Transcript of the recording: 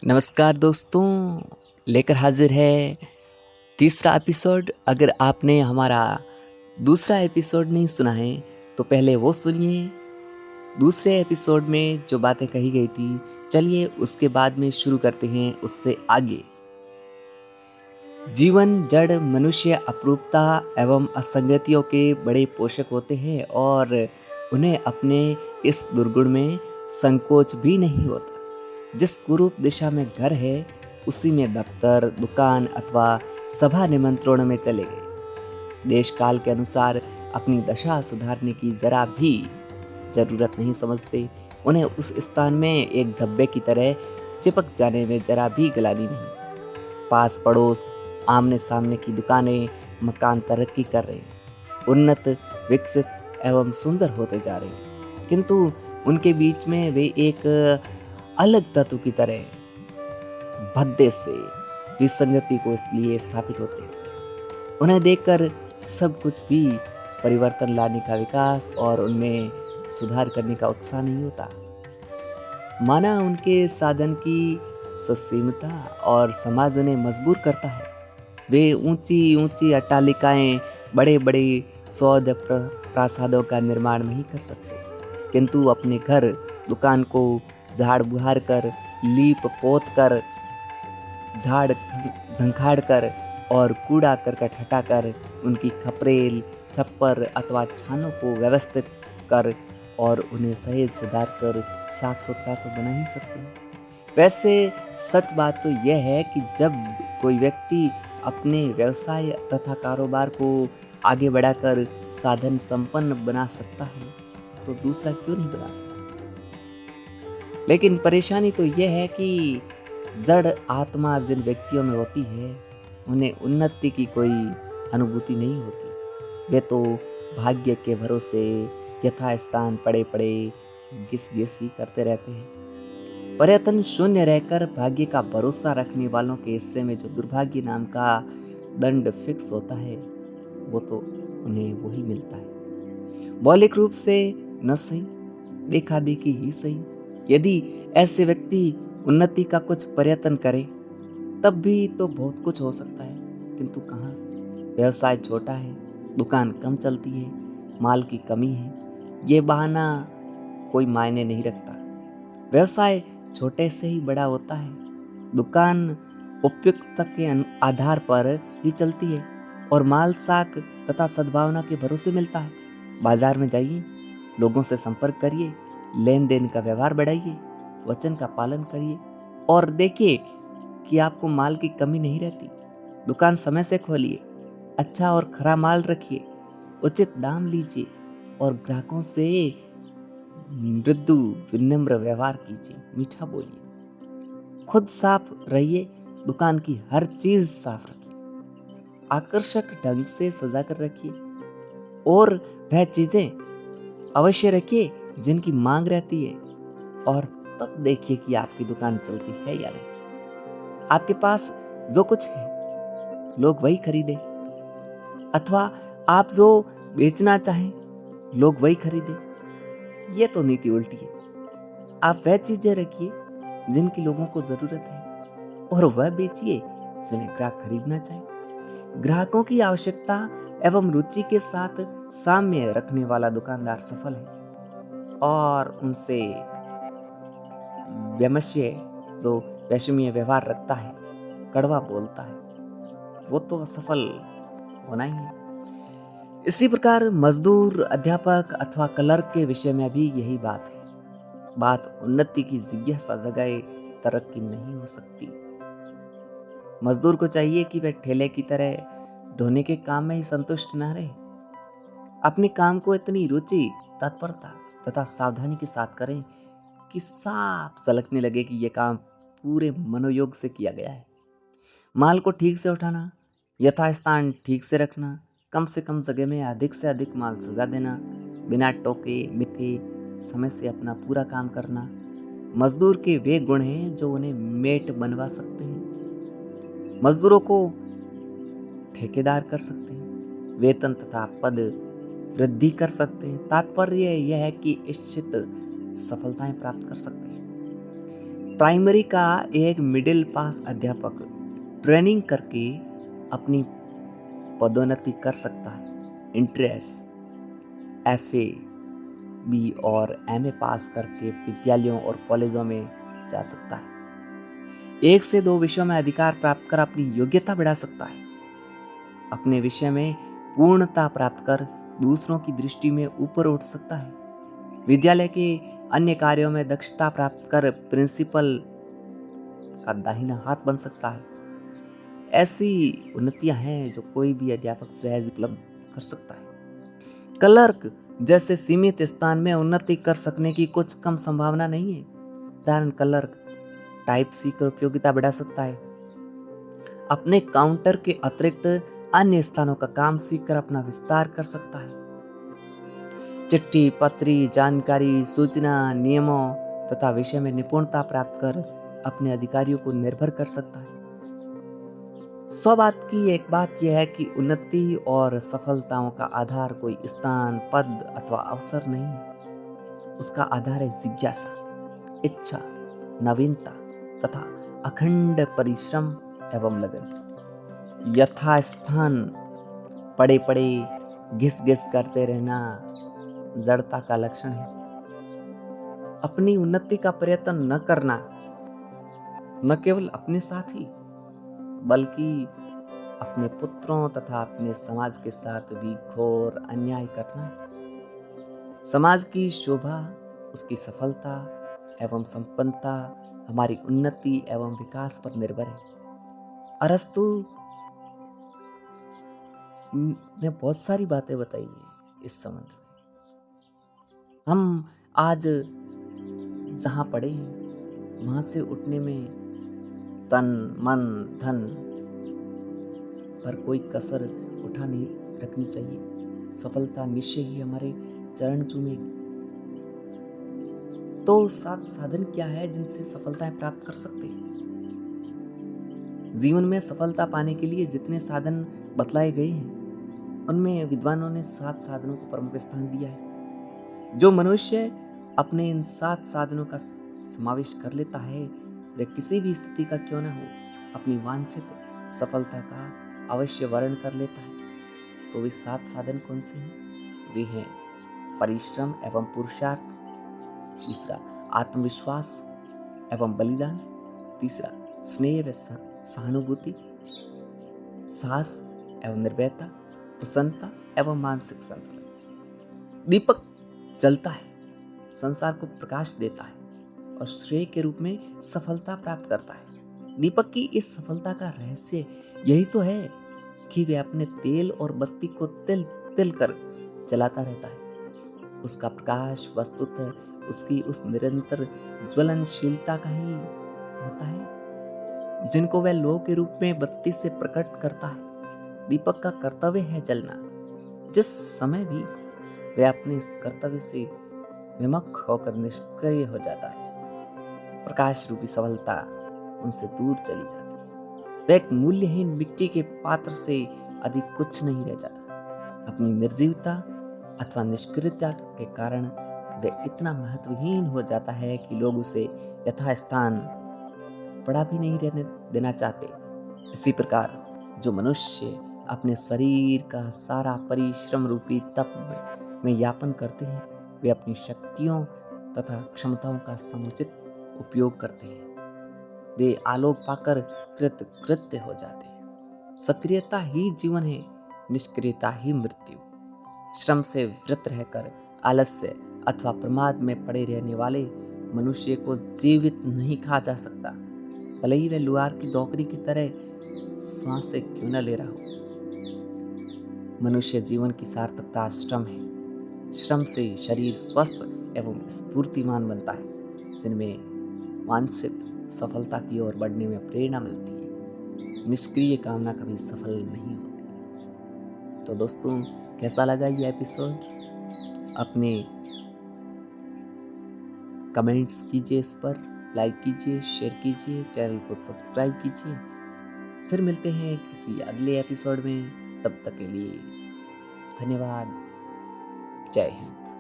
नमस्कार दोस्तों, लेकर हाजिर है तीसरा एपिसोड। अगर आपने हमारा दूसरा एपिसोड नहीं सुना है तो पहले वो सुनिए। दूसरे एपिसोड में जो बातें कही गई थी, चलिए उसके बाद में शुरू करते हैं उससे आगे। जीवन, जड़, मनुष्य अपरूपता एवं असंगतियों के बड़े पोषक होते हैं और उन्हें अपने इस दुर्गुण में संकोच भी नहीं होता। जिस कुरूप दिशा में घर है, उसी में दफ्तर, दुकान अथवा सभा निमंत्रणों में चले गए। देश काल के अनुसार अपनी दशा सुधारने की जरा भी जरूरत नहीं समझते। उन्हें उस स्थान में एक धब्बे की तरह चिपक जाने में जरा भी गलानी नहीं। पास पड़ोस, आमने सामने की दुकानें, मकान तरक्की कर रहे हैं, उन्नत, विकसित एवं सुंदर होते जा रहे हैं, किंतु उनके बीच में वे एक अलग तत्व की तरह भद्दे से विसंगति को इसलिए स्थापित होते हैं। उन्हें देखकर सब कुछ भी परिवर्तन लाने का विकास और उनमें सुधार करने का उत्साह नहीं होता। माना उनके साधन की ससीमता और समाज उन्हें मजबूर करता है। वे ऊंची ऊंची अट्टालिकाएं, बड़े बड़े सौध प्रासादों का निर्माण नहीं कर सकते, किंतु अपने घर, दुकान को झाड़ बुहार कर, लीप पोत कर, झाड़ झंखाड़ कर और कूड़ा करकट हटाकर उनकी खपरेल, छप्पर अथवा छानों को व्यवस्थित कर और उन्हें सहेज सुधार कर साफ सुथरा तो बना ही सकते हैं। वैसे सच बात तो यह है कि जब कोई व्यक्ति अपने व्यवसाय तथा कारोबार को आगे बढ़ाकर साधन संपन्न बना सकता है तो दूसरा क्यों नहीं बना सकता। लेकिन परेशानी तो यह है कि जड़ आत्मा जिन व्यक्तियों में होती है, उन्हें उन्नति की कोई अनुभूति नहीं होती। वे तो भाग्य के भरोसे यथास्थान पड़े पड़े घिस घिस ही करते रहते हैं। प्रयत्न शून्य रहकर भाग्य का भरोसा रखने वालों के हिस्से में जो दुर्भाग्य नाम का दंड फिक्स होता है, वो तो उन्हें वही मिलता है। मौलिक रूप से न सही, देखा देखी ही सही। यदि ऐसे व्यक्ति उन्नति का कुछ प्रयत्न करे तब भी तो बहुत कुछ हो सकता है, किंतु कहाँ। व्यवसाय छोटा है, दुकान कम चलती है, माल की कमी है, ये बहाना कोई मायने नहीं रखता। व्यवसाय छोटे से ही बड़ा होता है, दुकान उपयुक्तता के आधार पर ही चलती है और माल साख तथा सद्भावना के भरोसे मिलता है। बाजार में जाइए, लोगों से संपर्क करिए, लेन देन का व्यवहार बढ़ाइए, वचन का पालन करिए और देखिए कि आपको माल की कमी नहीं रहती। दुकान समय से खोलिए, अच्छा और खरा माल रखिए, उचित दाम लीजिए और ग्राहकों से मृदु विनम्र व्यवहार कीजिए, मीठा बोलिए। खुद साफ रहिए, दुकान की हर चीज साफ रखिए, आकर्षक ढंग से सजा कर रखिए और वह चीजें अवश्य रखिए जिनकी मांग रहती है और तब देखिए कि आपकी दुकान चलती है या नहीं। आपके पास जो कुछ है लोग वही खरीदे, अथवा आप जो बेचना चाहें लोग वही खरीदे। ये तो नीति उल्टी है। आप वह चीजें रखिए जिनकी लोगों को जरूरत है और वह बेचिए जिन्हें ग्राहक खरीदना चाहे। ग्राहकों की आवश्यकता एवं रुचि के साथ साम्य रखने वाला दुकानदार सफल है और उनसे वैमनस्य, जो वैषम्य व्यवहार रखता है, कड़वा बोलता है, वो तो असफल होना ही है। इसी प्रकार मजदूर, अध्यापक अथवा क्लर्क के विषय में भी यही बात है। बात उन्नति की जिज्ञासा जगाए तरक्की नहीं हो सकती। मजदूर को चाहिए कि वह ठेले की तरह ढोने के काम में ही संतुष्ट न रहे, अपने काम को इतनी रुचि, तत्परता तथा सावधानी के साथ करें कि साफ झलकने लगे कि यह काम पूरे मनोयोग से किया गया है। माल को ठीक से उठाना, यथास्थान ठीक से रखना, कम से कम जगह में अधिक से अधिक माल सजा देना, बिना टोके मिटे समय से अपना पूरा काम करना, मजदूर के वे गुण हैं जो उन्हें मेट बनवा सकते हैं, मजदूरों को ठेकेदार कर सकते हैं, वेतन तथा पद वृद्धि कर सकते हैं। तात्पर्य यह है कि इच्छित सफलताएं प्राप्त कर सकते हैं। प्राइमरी का एक मिडिल पास अध्यापक ट्रेनिंग करके अपनी पदोन्नति कर सकता है। इंट्रेंस, एफए, बी और एमए पास करके विद्यालयों और कॉलेजों में जा सकता है। 1 से 2 विषयों में अधिकार प्राप्त कर अपनी योग्यता बढ़ा सकता है। अपने विषय में पूर्णता प्राप्त कर दूसरों की दृष्टि में ऊपर उठ सकता है। विद्यालय के अन्य कार्यों में दक्षता प्राप्त कर प्रिंसिपल का दाहिना हाथ बन सकता है। ऐसी उन्नतियां हैं जो कोई भी अध्यापक सहज उपलब्ध कर सकता है। क्लर्क जैसे सीमित स्थान में उन्नति कर सकने की कुछ कम संभावना नहीं है। साधारण क्लर्क टाइप सी कर उपयोगिता बढ़ा सकता है। अपने काउंटर के अतिरिक्त अन्य स्थानों का काम सीखकर अपना विस्तार कर सकता है। चिट्ठी, पत्री, जानकारी, सूचना, नियमों तथा विषय में निपुणता प्राप्त कर अपने अधिकारियों को निर्भर कर सकता है। 100 बात की एक बात यह है कि उन्नति और सफलताओं का आधार कोई स्थान, पद अथवा अवसर नहीं है। उसका आधार है जिज्ञासा, इच्छा, नवीनता तथा अखंड परिश्रम एवं लगन। यथास्थान पड़े पड़े घिस घिस करते रहना जड़ता का लक्षण है। अपनी उन्नति का प्रयत्न न करना न केवल अपने साथ ही बल्कि अपने पुत्रों तथा अपने समाज के साथ भी घोर अन्याय करना। समाज की शोभा, उसकी सफलता एवं संपन्नता हमारी उन्नति एवं विकास पर निर्भर है। अरस्तु ने बहुत सारी बातें बताई है इस संबंध में। हम आज जहां पड़े हैं वहां से उठने में तन, मन, धन पर कोई कसर उठा नहीं रखनी चाहिए। सफलता निश्चय ही हमारे चरण चूमेगी। तो 7 साधन क्या है जिनसे सफलताएं प्राप्त कर सकते हैं? जीवन में सफलता पाने के लिए जितने साधन बतलाए गए हैं उनमें विद्वानों ने 7 साधनों को प्रमुख स्थान दिया है। जो मनुष्य अपने इन 7 साधनों का समावेश कर लेता है वह किसी भी स्थिति का क्यों न हो अपनी वांछित सफलता का अवश्य वर्ण कर लेता है। तो वे 7 साधन कौन से हैं? वे हैं परिश्रम एवं पुरुषार्थ, दूसरा आत्मविश्वास एवं बलिदान, तीसरा स्नेह व सहानुभूति, साहस एवं निर्भयता, प्रसन्नता एवं मानसिक संतुलन। दीपक जलता है, संसार को प्रकाश देता है और श्रेय के रूप में सफलता प्राप्त करता है। दीपक की इस सफलता का रहस्य यही तो है कि वे अपने तेल और बत्ती को तिल तिल कर जलाता रहता है। उसका प्रकाश वस्तुतः उसकी उस निरंतर ज्वलनशीलता का ही होता है जिनको वह लौ के रूप में बत्ती से प्रकट करता है। दीपक का कर्तव्य है जलना। जिस समय भी वह अपने इस कर्तव्य से विमुख होकर निष्क्रिय हो जाता है प्रकाश रूपी सफलता उनसे दूर चली जाती है। वह एक मूल्यहीन मिट्टी के पात्र से अधिक कुछ नहीं रह जाता। अपनी निर्जीवता अथवा निष्क्रियता के कारण वह इतना महत्वहीन हो जाता है कि लोग उसे यथास्थान पड़ा भी नहीं रहने देना चाहते। इसी प्रकार जो मनुष्य अपने शरीर का सारा परिश्रम रूपी तप में यापन करते हैं वे अपनी शक्तियों तथा क्षमताओं का समुचित उपयोग करते हैं। वे आलोक पाकर कृतकृत्य हो जाते हैं। सक्रियता ही जीवन है, निष्क्रियता ही मृत्यु। श्रम से वृत रहकर आलस्य अथवा प्रमाद में पड़े रहने वाले मनुष्य को जीवित नहीं कहा जा सकता, भले ही वह लुहार की नौकरी की तरह सांसें क्यों न ले रहा हो। मनुष्य जीवन की सार्थकता श्रम है। श्रम से शरीर स्वस्थ एवं स्फूर्तिमान बनता है, जिनमें वांछित सफलता की ओर बढ़ने में प्रेरणा मिलती है। निष्क्रिय कामना कभी सफल नहीं होती। तो दोस्तों, कैसा लगा ये एपिसोड? अपने कमेंट्स कीजिए, इस पर लाइक कीजिए, शेयर कीजिए, चैनल को सब्सक्राइब कीजिए। फिर मिलते हैं किसी अगले एपिसोड में। तब तक के लिए धन्यवाद। जय हिंद।